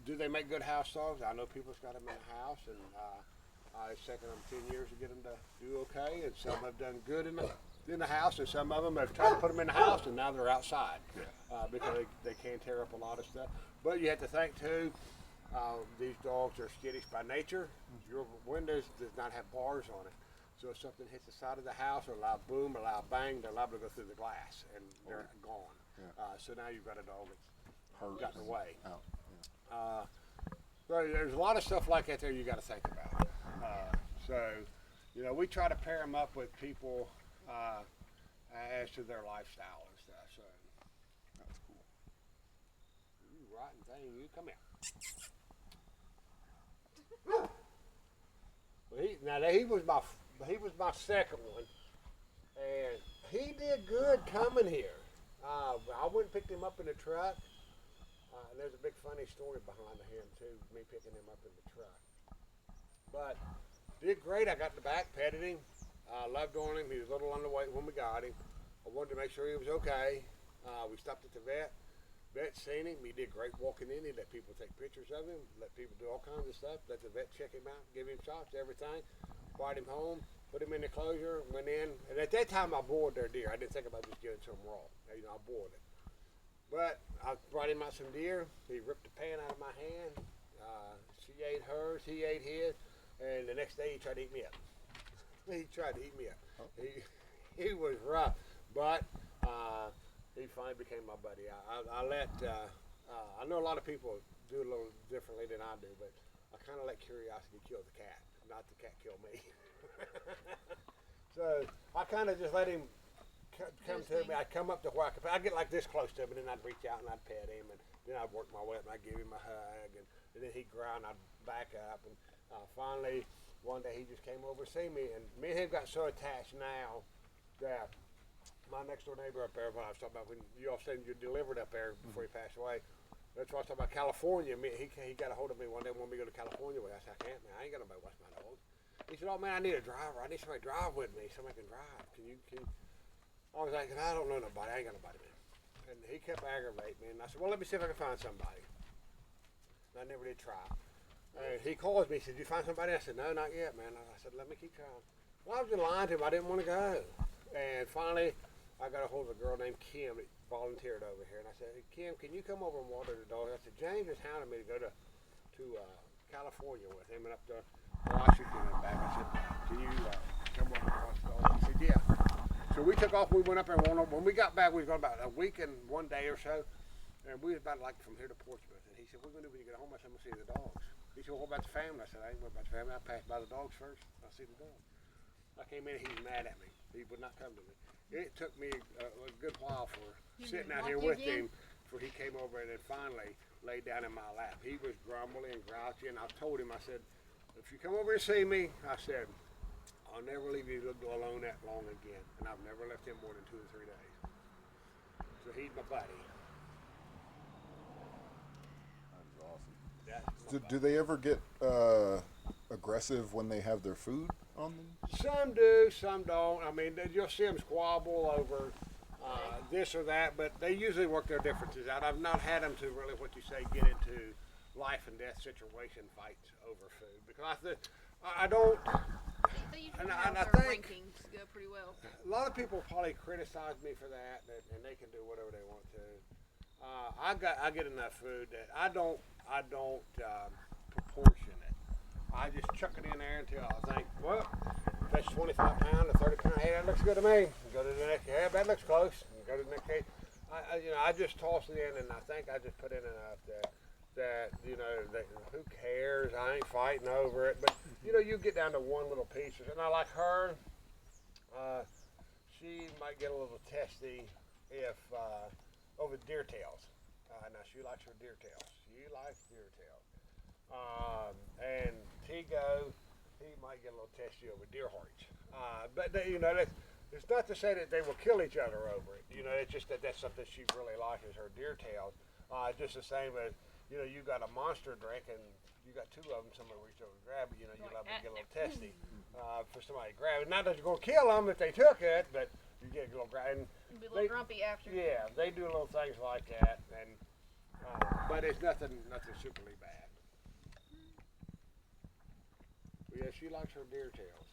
[SPEAKER 2] Do they make good house dogs? I know people's got them in the house, and it's taken them 10 years to get them to do okay, and some have done good in the house, and some of them have tried to put them in the house, and now they're outside because they can tear up a lot of stuff. But you have to think too, these dogs are skittish by nature. Your windows does not have bars on it, so if something hits the side of the house, or a loud boom, or a loud bang, they're liable to go through the glass, and they're gone. So now you've got a dog that's gotten away. So there's a lot of stuff like that there you got to think about. We try to pair them up with people as to their lifestyle and stuff. So
[SPEAKER 3] That's cool.
[SPEAKER 2] you rotten thing, you come here. Well, he was my second one, and he did good coming here. I went and picked him up in the truck. And there's a big funny story behind him too, me picking him up in the truck. But did great. I got in the back, petted him. Loved on him. He was a little underweight when we got him. I wanted to make sure he was okay. We stopped at the vet. Vet seen him. He did great walking in. He let people take pictures of him, let people do all kinds of stuff. Let the vet check him out, give him shots, everything. Brought him home, put him in the closure, went in. And at that time, I boiled their deer. I didn't think about just giving it to them raw. You know, I boiled it. But I brought him out some deer. He ripped the pan out of my hand. She ate hers. He ate his. And the next day, he tried to eat me up. He tried to eat me up. He was rough, but he finally became my buddy. I know a lot of people do a little differently than I do, but I kind of let curiosity kill the cat, not the cat kill me. So I kind of just let him come to me. I'd come up to where I'd get like this close to him, and then I'd reach out and I'd pet him, and then I'd work my way up and I'd give him a hug, and then he'd growl and I'd back up, and finally one day he just came over to see me, and me and him got so attached now that my next door neighbor up there, when I was talking about when you all said you delivered up there before he passed away, that's why I was talking about California. He got a hold of me one day, wanted me to go to California with. I said, I can't, man. I ain't got nobody watch my dogs. He said, oh man, I need a driver. I need somebody to drive with me. Somebody can drive. Can you? I was like, I don't know nobody. I ain't got nobody, man. And he kept aggravating me. And I said, well, let me see if I can find somebody. And I never did try. And he calls me. He said, did you find somebody? I said, no, not yet, man. I said, let me keep trying. Well, I was just lying to him. I didn't want to go. And finally, I got a hold of a girl named Kim that volunteered over here. And I said, hey, Kim, can you come over and water the dog? I said, James just hounded me to go to California with him and up to Washington and back. I said, can you come over and watch the dog? He said, yeah. So we took off. We went up there. When we got back, we was gone about a week and 1 day or so. And we was about like from here to Portsmouth. And he said, what are we going to do when you get home? I said, I'm going to see the dogs. He said, well, what about the family? I said, I ain't worried about the family. I passed by the dogs first. I'll see the dogs. I came in, he was mad at me. He would not come to me. It took me a good while for sitting out here with him before he came over and then finally laid down in my lap. He was grumbling and grouchy, and I told him, I said, if you come over and see me, I said, I'll never leave you alone that long again. And I've never left him more than 2 or 3 days. So he's my buddy.
[SPEAKER 3] That's awesome.
[SPEAKER 2] That's
[SPEAKER 3] Do they ever get aggressive when they have their food on them?
[SPEAKER 2] Some do, some don't. I mean, you'll see them squabble over this or that, but they usually work their differences out. I've not had them to really, what you say, get into life and death situation fights over food, because I don't.
[SPEAKER 1] They
[SPEAKER 2] And
[SPEAKER 1] usually
[SPEAKER 2] I
[SPEAKER 1] have
[SPEAKER 2] think-
[SPEAKER 1] their rankings go pretty well.
[SPEAKER 2] A lot of people probably criticize me for that, and they can do whatever they want to. I get enough food that I don't proportion it. I just chuck it in there until I think, well, if that's 25 pound or 30 pound, hey, that looks good to me. Go to the next, yeah, that looks close. And go to the next case. I just toss it in, and I think I just put in enough that who cares? I ain't fighting over it. But you get down to one little piece, and I like her. She might get a little testy if over deer tails. Now she likes her deer tails. She likes deer tails. And Tigo, he might get a little testy over deer hearts. But it's not to say that they will kill each other over it. It's just that's something she really likes is her deer tails. Just the same as you got a monster drink and you got 2 of them. Somebody reached over and grabbed it. You love to get a little testy for somebody to grab it. Not that you're gonna kill them if they took it, but you get a little grab.
[SPEAKER 1] You'll be a little grumpy after.
[SPEAKER 2] Yeah, they do little things like that, and but it's nothing superly bad. But yeah, she likes her deer tails.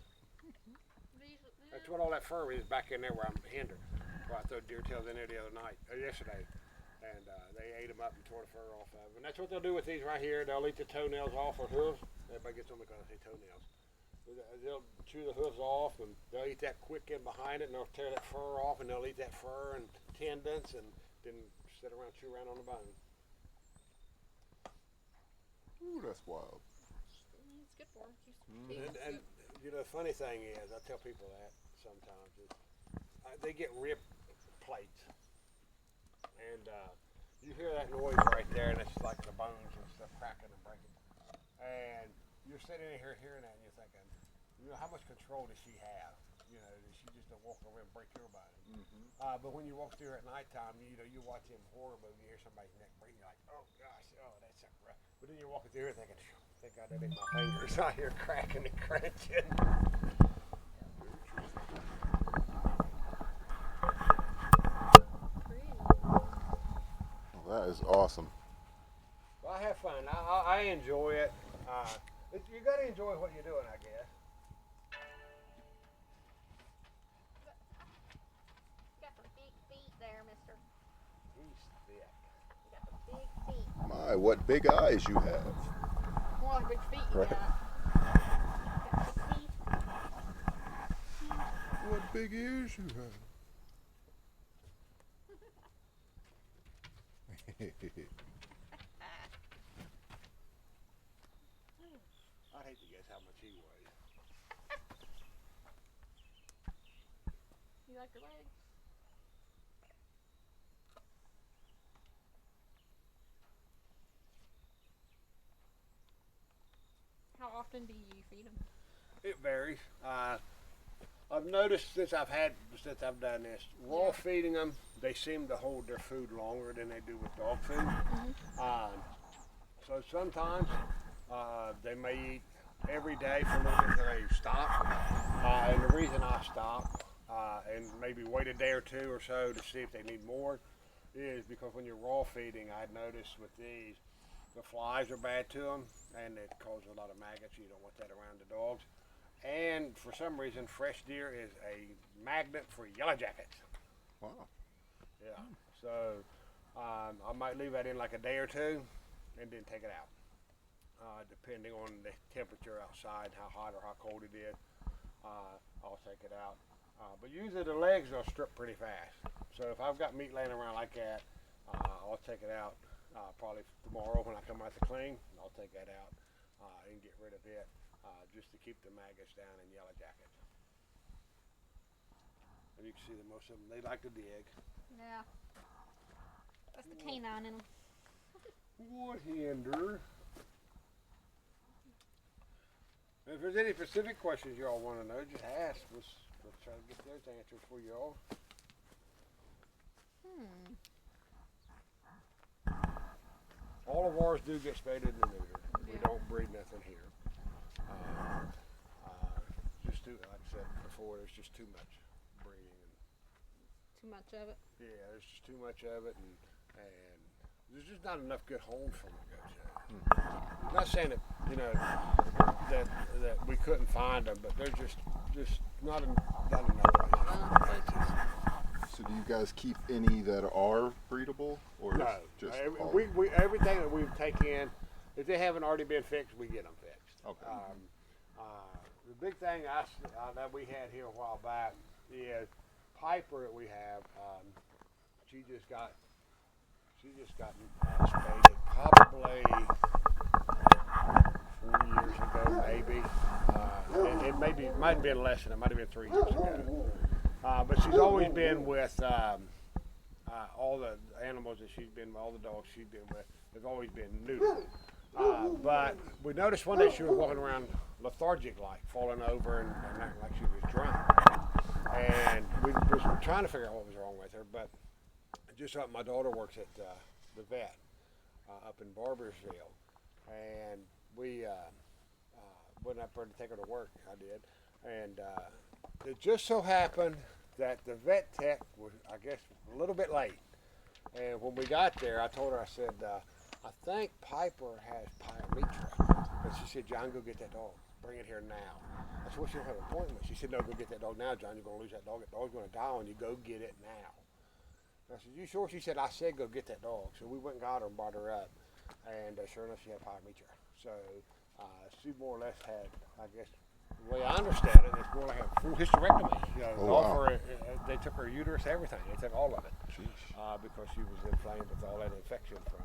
[SPEAKER 2] That's what all that fur is back in there where I'm hindered. Where I threw deer tails in there the other night, or yesterday, and they ate them up and tore the fur off of them. And that's what they'll do with these right here. They'll eat the toenails off or hooves. Everybody gets on because I say toenails. They'll chew the hooves off, and they'll eat that quick in behind it, and they'll tear that fur off, and they'll eat that fur and tendons, and then sit around, chew around on the bone.
[SPEAKER 3] Ooh, that's wild.
[SPEAKER 1] It's good for them.
[SPEAKER 2] And the funny thing is, I tell people that sometimes is they get rib plates, and you hear that noise right there, and it's like the bones and stuff cracking and breaking. And you're sitting in here hearing that, and you're thinking, how much control does she have? Does she just walk over and break your body? Mm-hmm. But when you walk through her at nighttime, you watch them horror movies, you hear somebody's neck break, you're like, oh gosh, that's something rough. But then you're walking through here thinking, thank God that ain't my fingers out here cracking and crunching.
[SPEAKER 3] That is awesome.
[SPEAKER 2] Well, I have fun. I enjoy it. You got to enjoy what you're doing, I guess.
[SPEAKER 1] You got some big feet there, mister.
[SPEAKER 2] He's thick.
[SPEAKER 1] You got some big feet.
[SPEAKER 3] My, what big eyes you have.
[SPEAKER 1] What big feet you
[SPEAKER 3] Right.
[SPEAKER 1] got. You got big feet.
[SPEAKER 3] What big ears you have.
[SPEAKER 2] I'd hate to guess how much he weighs.
[SPEAKER 1] You like your legs? How often do you feed them?
[SPEAKER 2] It varies. I've noticed since I've done this, raw feeding them, they seem to hold their food longer than they do with dog food. So sometimes they may eat every day for a little bit until they stop. And the reason I stop and maybe wait a day or two or so to see if they need more is because when you're raw feeding, I noticed with these, the flies are bad to them and it causes a lot of maggots. You don't want that around the dogs. And for some reason, fresh deer is a magnet for yellow jackets.
[SPEAKER 3] Wow.
[SPEAKER 2] Yeah. So I might leave that in like a day or two and then take it out. Depending on the temperature outside, how hot or how cold it is, I'll take it out. But usually the legs will strip pretty fast. So if I've got meat laying around like that, I'll take it out probably tomorrow when I come out to clean. I'll take that out and get rid of it just to keep the maggots down in yellow jackets. And you can see that most of them, they like to dig.
[SPEAKER 1] Yeah. That's the canine in them.
[SPEAKER 2] Wood hinder. If there's any specific questions y'all want to know, just ask. We'll try to get those answered for y'all. All of ours do get spaded and neutered. We don't breed nothing here. Just too, like I said before, there's just too much breeding.
[SPEAKER 1] Too much of it.
[SPEAKER 2] Yeah, there's just too much of it, and there's just not enough good homes for them to go to. I'm not saying that that we couldn't find them, but they're just not enough places.
[SPEAKER 3] So do you guys keep any that are breedable, or
[SPEAKER 2] No,
[SPEAKER 3] just
[SPEAKER 2] we everything that we take in, if they haven't already been fixed, we get them fixed.
[SPEAKER 3] Okay.
[SPEAKER 2] The big thing that we had here a while back is Piper that we have. She just got spaded probably 4 years ago, maybe. And it might have been less than it. Might have been 3 years ago. But she's always been with all the animals that all the dogs she's been with. They've always been neutered. But we noticed one day she was walking around lethargic-like, falling over and acting like she was drunk. And we were trying to figure out what was wrong with her. But just like my daughter works at the vet up in Barbersville, and we went up there to take her to work. I did, and it just so happened that the vet tech was, I guess, a little bit late. And when we got there, I told her, I said, I think Piper has pyometra. And she said, John, go get that dog. Bring it here now. I said, well, she don't have an appointment. She said, no, go get that dog now, John. You're going to lose that dog. That dog's going to die on you. Go get it now. I said, you sure? She said, I said go get that dog. So we went and got her and brought her up. And sure enough, she had pyometra. So she more or less had, I guess, the way I understand it, it's more like a full hysterectomy. They took her uterus, everything. They took all of it because she was inflamed with all that infection from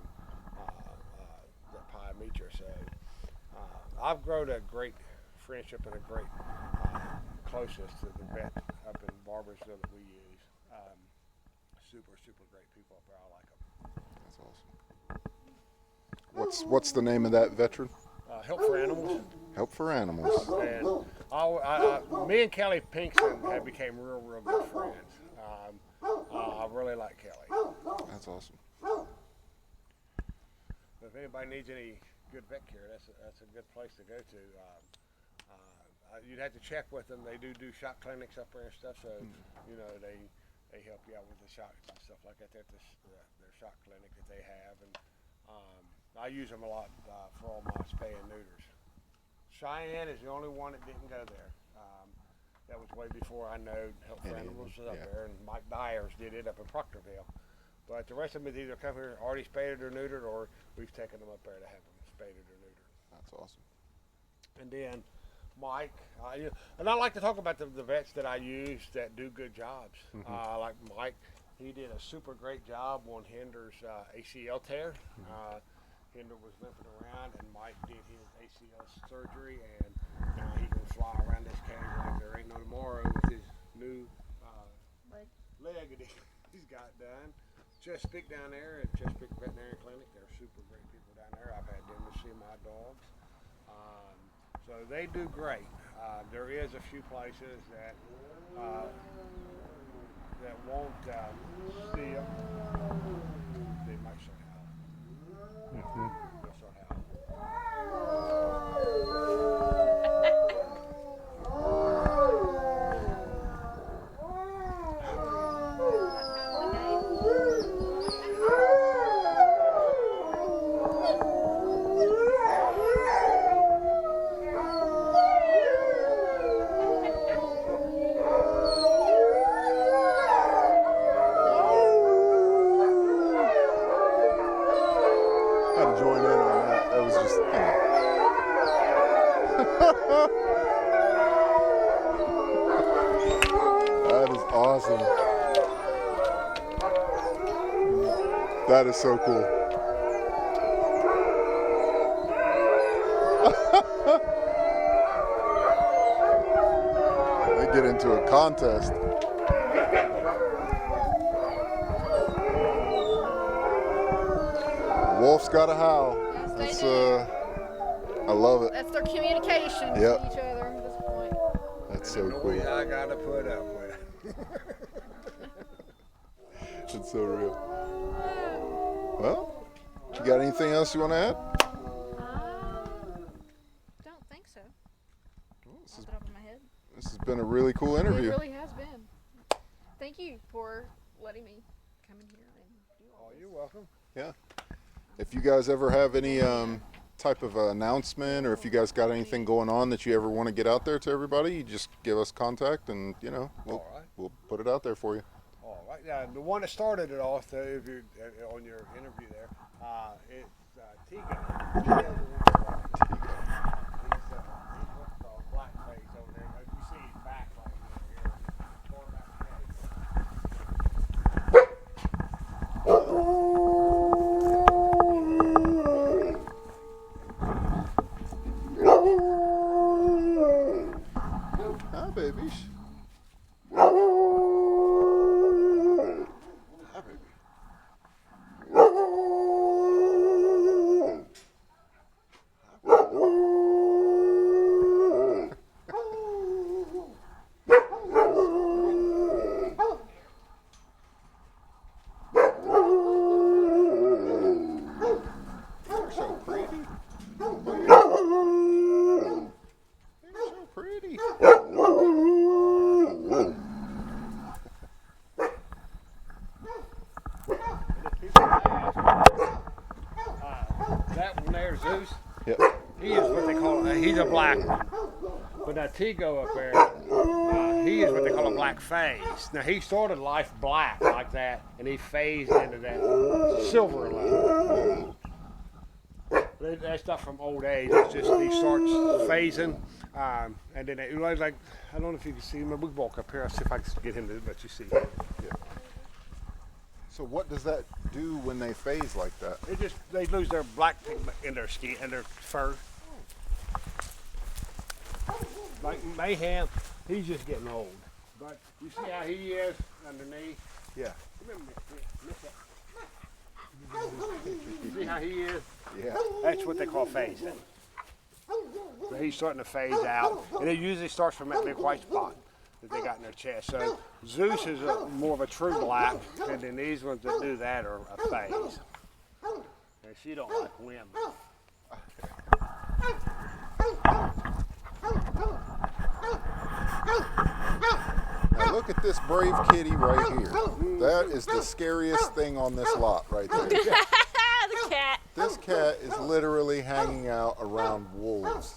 [SPEAKER 2] the pyometra. So I've grown a great friendship and a great closeness to the vet up in Barbersville that we use. Super great people up there. I like them.
[SPEAKER 3] That's awesome. What's the name of that veteran?
[SPEAKER 2] Help for Animals.
[SPEAKER 3] Help for Animals.
[SPEAKER 2] And me and Kelly Pinkston have became real good friends. I really like Kelly.
[SPEAKER 3] That's awesome.
[SPEAKER 2] If anybody needs any good vet care, that's a good place to go to. You'd have to check with them. They do shot clinics up there and stuff, so they they help you out with the shots and stuff like that. That's their shot clinic that they have, and I use them a lot for all my spay and neuters. Cheyenne is the only one that didn't go there. That was way before I know Help for Animals was up there, and Mike Dyers did it up in Proctorville. But the rest of them either come here already spayed or neutered, or we've taken them up there to have them spayed or neutered.
[SPEAKER 3] That's awesome.
[SPEAKER 2] And then Mike, and I like to talk about the vets that I use that do good jobs. Like Mike, he did a super great job on Hinder's ACL tear. Hinder was limping around, and Mike did his ACL surgery, and now he can fly around this cage like there ain't no tomorrow with his new leg that he's got done. Chesapeake down there at Chesapeake Veterinary Clinic, they're super great people down there. I've had them to see my dogs. So they do great. There is a few places that won't see them. They might start howling. They'll start
[SPEAKER 3] Awesome. That is so cool. They get into a contest. Wolf's got a howl.
[SPEAKER 1] Yes,
[SPEAKER 3] I love it.
[SPEAKER 1] That's their communication to each other at this point.
[SPEAKER 3] That's so cool.
[SPEAKER 2] I gotta put up with.
[SPEAKER 3] It's so real. Well, you got anything else you want to add?
[SPEAKER 1] Don't think so.
[SPEAKER 3] Off
[SPEAKER 1] the top of my head.
[SPEAKER 3] This has been a really cool interview.
[SPEAKER 1] It really has been. Thank you for letting me come in here and do all this.
[SPEAKER 2] You're welcome.
[SPEAKER 3] Yeah. If you guys ever have any type of announcement, or if you guys got anything going on that you ever want to get out there to everybody, you just give us contact, and we'll put it out there for you.
[SPEAKER 2] All right. Yeah, the one that started it off, if you're on your interview there, it's Tigo. He's what's called blackface over there. You see his back right here.
[SPEAKER 3] Hi, babies.
[SPEAKER 2] That one there, Zeus. Yep. He is what they call he's a black one. But that Tigo up there, he is what they call a black phase. Now he started life black like that, and he phased into that silver level. That's not from old age. It's just he starts phasing, and then it was like, I don't know if you can see him. We walk up here. I'll see if I can get him to let you see. Yeah.
[SPEAKER 3] So what does that do when they phase like that?
[SPEAKER 2] They lose their black pigment in their skin and their fur. Like Mayhem, he's just getting old. But you see how he is underneath?
[SPEAKER 3] Yeah.
[SPEAKER 2] You see how he is?
[SPEAKER 3] Yeah.
[SPEAKER 2] That's what they call phasing. So he's starting to phase out, and it usually starts from that big white spot that they got in their chest. So Zeus is more of a true black, and then these ones that do that are a phase. And she don't like women.
[SPEAKER 3] That's Look at this brave kitty right here. That is the scariest thing on this lot right there.
[SPEAKER 1] The cat.
[SPEAKER 3] This cat is literally hanging out around wolves.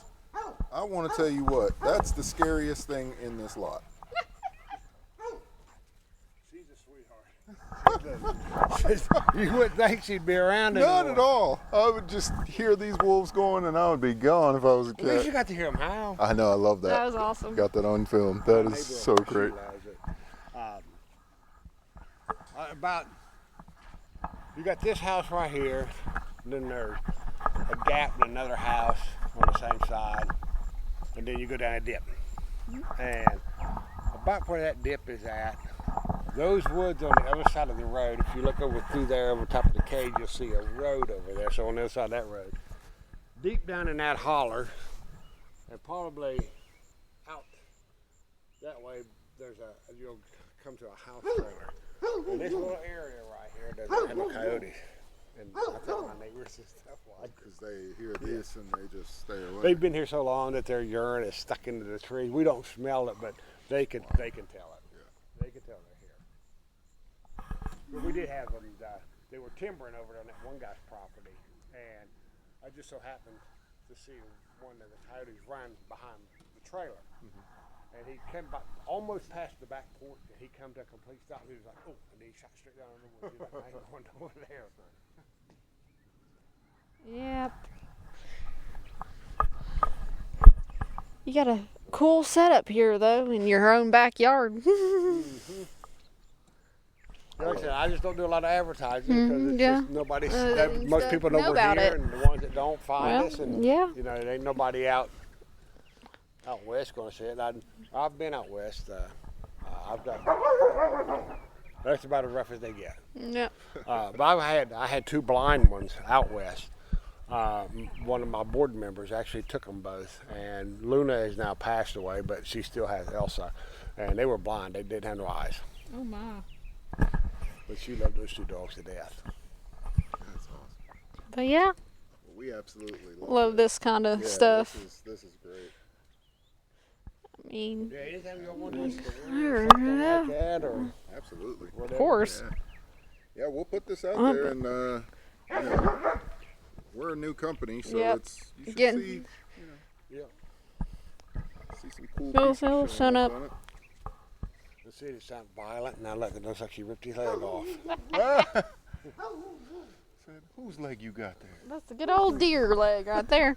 [SPEAKER 3] I want to tell you what, that's the scariest thing in this lot.
[SPEAKER 2] She's a sweetheart. You wouldn't think she'd be around anymore.
[SPEAKER 3] Not at all. I would just hear these wolves going and I would be gone if I was a
[SPEAKER 2] At least you
[SPEAKER 3] cat.
[SPEAKER 2] got to hear them howl.
[SPEAKER 3] I know, I love that.
[SPEAKER 1] That was awesome.
[SPEAKER 3] Got that on film. That is so great.
[SPEAKER 2] You got this house right here, and then there's a gap in another house on the same side, and then you go down a dip. And about where that dip is at, those woods on the other side of the road, if you look over through there over top of the cage, you'll see a road over there. So on the other side of that road, deep down in that holler, and probably out that way, you'll come to a house trailer. And this little area right here doesn't have no coyotes. And I think my neighbors and stuff like
[SPEAKER 3] Because they hear this and they just stay away.
[SPEAKER 2] they've been here so long that their urine is stuck into the trees. We don't smell it, but they can tell it.
[SPEAKER 3] Yeah.
[SPEAKER 2] They can tell they're here. But we did have them. They were timbering over on that one guy's property, and I just so happened to see one of the coyotes run behind the trailer. And he came by, almost past the back porch, and he come to a complete stop. He was like, "Oh!" And he shot straight down in the woods. He's like, "I ain't going over there."
[SPEAKER 1] Yep. You got a cool setup here, though, in your own backyard.
[SPEAKER 2] Like I said, I just don't do a lot of advertising because it's
[SPEAKER 1] yeah.
[SPEAKER 2] just nobody.
[SPEAKER 1] Needs
[SPEAKER 2] Most
[SPEAKER 1] to
[SPEAKER 2] people know
[SPEAKER 1] know
[SPEAKER 2] we're
[SPEAKER 1] about
[SPEAKER 2] here,
[SPEAKER 1] it.
[SPEAKER 2] and the ones that don't find
[SPEAKER 1] Well,
[SPEAKER 2] us, and
[SPEAKER 1] yeah.
[SPEAKER 2] you know, there ain't nobody out west going to see it. I've been out west. I've done. That's about as rough as they get.
[SPEAKER 1] Yep.
[SPEAKER 2] But I had two blind ones out west. One of my board members actually took them both, and Luna has now passed away, but she still has Elsa, and they were blind. They didn't have no eyes.
[SPEAKER 1] Oh, my.
[SPEAKER 2] But she loved those two dogs to death.
[SPEAKER 3] That's awesome.
[SPEAKER 1] But, yeah,
[SPEAKER 3] Well, we absolutely
[SPEAKER 1] love this kind of
[SPEAKER 3] Yeah,
[SPEAKER 1] stuff.
[SPEAKER 3] This is great.
[SPEAKER 1] I mean,
[SPEAKER 2] Yeah, anytime you want one,
[SPEAKER 1] Sure,
[SPEAKER 2] something
[SPEAKER 1] yeah.
[SPEAKER 2] like that, or
[SPEAKER 3] Absolutely.
[SPEAKER 2] whatever.
[SPEAKER 1] of course.
[SPEAKER 3] Yeah, we'll put this out
[SPEAKER 1] Uh-huh.
[SPEAKER 3] there, and you know, we're a new company, so
[SPEAKER 1] Yep.
[SPEAKER 3] you should
[SPEAKER 1] Getting-
[SPEAKER 3] see,
[SPEAKER 2] Yeah.
[SPEAKER 3] see some cool
[SPEAKER 1] It'll
[SPEAKER 3] pieces
[SPEAKER 1] showing
[SPEAKER 3] showing
[SPEAKER 1] up.
[SPEAKER 3] on it.
[SPEAKER 2] The city sounded violent, and now look, it looks like she ripped his leg off.
[SPEAKER 3] Said, whose leg you got there?
[SPEAKER 1] That's a good old deer leg right there.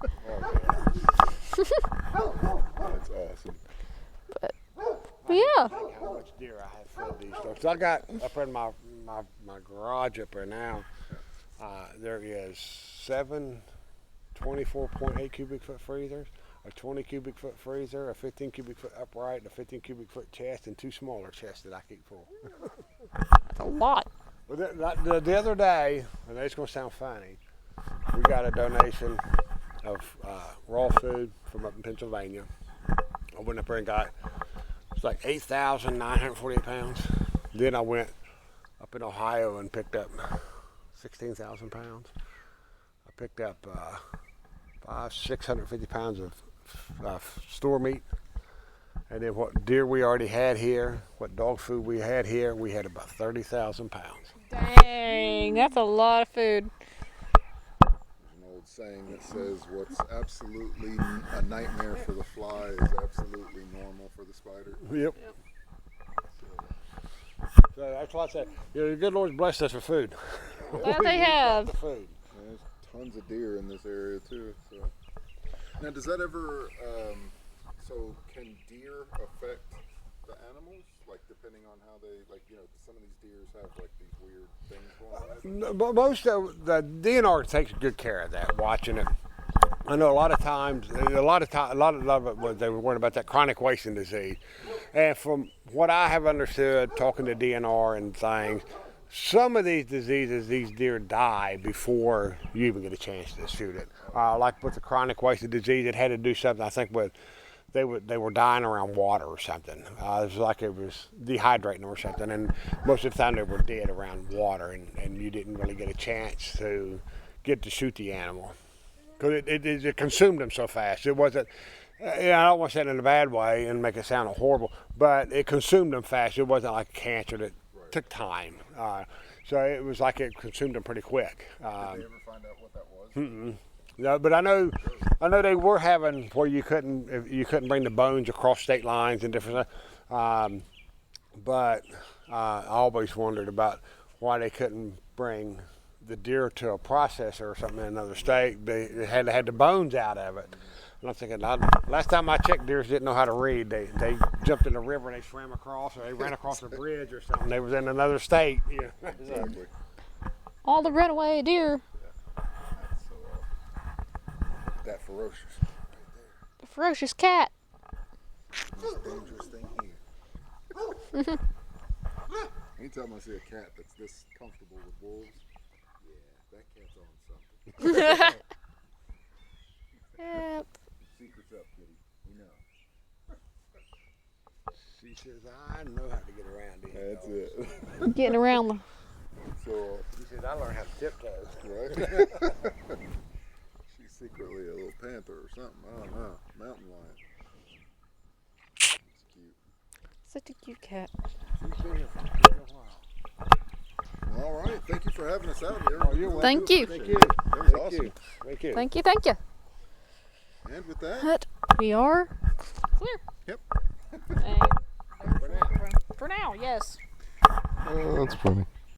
[SPEAKER 3] That's awesome.
[SPEAKER 1] But yeah.
[SPEAKER 2] How much deer I have fed these dogs. So I got up in my garage up there now. There is 7 24.8 cubic foot freezers, a 20 cubic foot freezer, a 15 cubic foot upright, and a 15 cubic foot chest, and 2 smaller chests that I keep full.
[SPEAKER 1] That's a lot.
[SPEAKER 2] But the other day, and it's going to sound funny, we got a donation of raw food from up in Pennsylvania. I went up there and got, it's like 8,948 pounds. Then I went up in Ohio and picked up 16,000 pounds. I picked up 650 pounds of store meat. And then what deer we already had here, what dog food we had here, we had about 30,000 pounds.
[SPEAKER 1] Dang, that's a lot of food.
[SPEAKER 3] There's an old saying that says, "What's absolutely a nightmare for the fly is absolutely normal for the spider."
[SPEAKER 2] Yep. So that's why I said, you know, the good Lord's blessed us with food.
[SPEAKER 1] That they have.
[SPEAKER 2] The food.
[SPEAKER 3] There's tons of deer in this area too. So now, does that ever? So can deer affect the animals? Like depending on how they, like, you know, some of these deers have like these weird things going on.
[SPEAKER 2] No, but most of the DNR takes good care of that, watching it. I know a lot of it was they were worried about that chronic wasting disease. And from what I have understood, talking to DNR and things, some of these diseases, these deer die before you even get a chance to shoot it. Like with the chronic wasting disease, it had to do something, I think, with they were dying around water or something. It was like it was dehydrating or something, and most of the time they were dead around water, and you didn't really get a chance to get to shoot the animal because it consumed them so fast. It wasn't. Yeah, I don't want to say it in a bad way and make it sound horrible, but it consumed them fast. It wasn't like cancer that took time. So it was like it consumed them pretty quick.
[SPEAKER 3] Did they ever find out what that was?
[SPEAKER 2] No, but I know they were having where you couldn't bring the bones across state lines and different stuff. But I always wondered about why they couldn't bring the deer to a processor or something in another state. They had to have the bones out of it. And I'm thinking, last time I checked, deers didn't know how to read. They jumped in the river and they swam across, or they ran across a bridge or something. They was in another state. Yeah.
[SPEAKER 3] Exactly.
[SPEAKER 1] All the runaway deer.
[SPEAKER 3] So, that ferocious.
[SPEAKER 1] The ferocious cat.
[SPEAKER 3] Most dangerous thing here. Anytime I see a cat that's this comfortable with wolves, yeah, that cat's on something.
[SPEAKER 1] Yep.
[SPEAKER 3] Secret's up, kitty. We know.
[SPEAKER 2] She says, I know how to get around these
[SPEAKER 3] That's
[SPEAKER 2] dogs.
[SPEAKER 3] it.
[SPEAKER 1] Getting around them.
[SPEAKER 3] So,
[SPEAKER 2] She says, I learned how to tiptoe.
[SPEAKER 3] right? She's secretly a little panther or something. I don't know. Mountain lion. It's cute.
[SPEAKER 1] Such a cute cat.
[SPEAKER 2] She's been here for quite a while.
[SPEAKER 3] All right. Thank you for having us out here.
[SPEAKER 2] Oh, you're welcome.
[SPEAKER 1] Thank you.
[SPEAKER 2] Thank you.
[SPEAKER 3] That was
[SPEAKER 2] Thank
[SPEAKER 3] awesome.
[SPEAKER 2] you. Thank you.
[SPEAKER 1] Thank you, thank you.
[SPEAKER 3] And with that,
[SPEAKER 1] But we are clear.
[SPEAKER 3] Yep.
[SPEAKER 1] And for now, yes.
[SPEAKER 3] oh, that's funny.